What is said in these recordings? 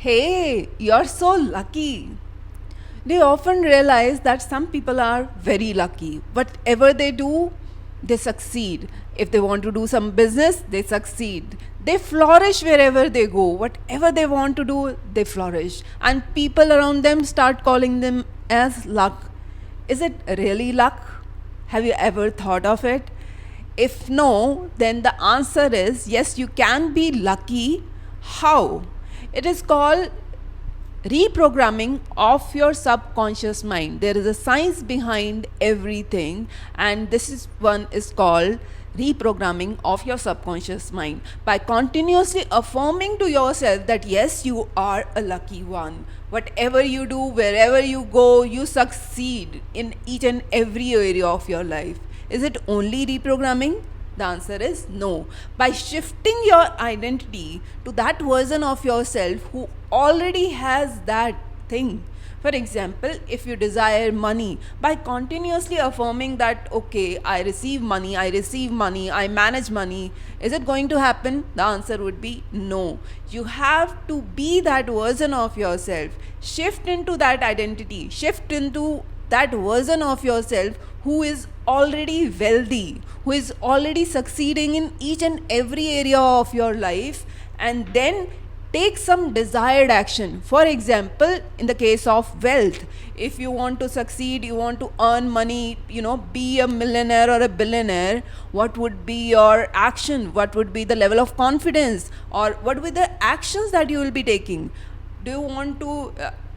Hey, you're so lucky. They often realize that some people are very lucky. Whatever they do, they succeed. If they want to do some business, they succeed. They flourish wherever they go. Whatever they want to do, they flourish. And people around them start calling them as luck. Is it really luck? Have you ever thought of it? If no, then the answer is yes, you can be lucky. How? It is called reprogramming of your subconscious mind. There is a science behind everything, and this is one is called reprogramming of your subconscious mind. By continuously affirming to yourself that yes, you are a lucky one. Whatever you do, wherever you go, you succeed in each and every area of your life. Is it only reprogramming? The answer is no. By shifting your identity to that version of yourself who already has that thing. For example, if you desire money, by continuously affirming that, okay, I receive money, I manage money, is it going to happen? The answer would be no. You have to be that version of yourself. Shift into that identity, shift into that version of yourself who is already wealthy, who is already succeeding in each and every area of your life, and then take some desired action. For example, in the case of wealth, if you want to succeed, you want to earn money, be a millionaire or a billionaire, what would be your action? What would be the level of confidence, or what would be the actions that you will be taking? Do you want to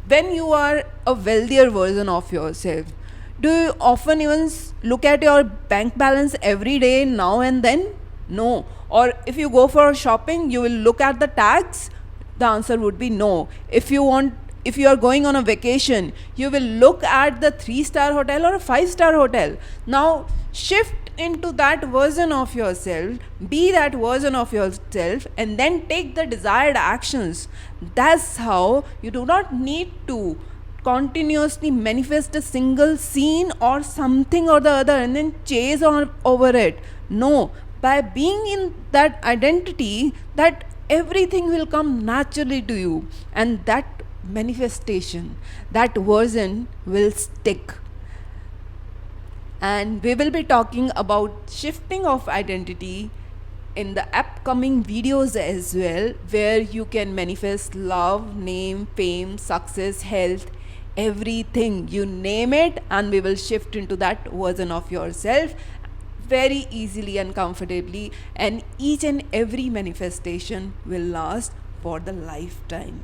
when you are a wealthier version of yourself, do you often even look at your bank balance every day, now and then? No. Or if you go for shopping, you will look at the tags? The answer would be no. If you are going on a vacation, you will look at the 3-star hotel or a 5-star hotel. Now shift into that version of yourself, be that version of yourself, and then take the desired actions. That's how you do not need to continuously manifest a single scene or something or the other and then chase on over it. No, by being in that identity, that everything will come naturally to you, and that manifestation, that version will stick. And we will be talking about shifting of identity in the upcoming videos as well, where you can manifest love, name, fame, success, health, everything, you name it, and we will shift into that version of yourself very easily and comfortably, and each and every manifestation will last for the lifetime.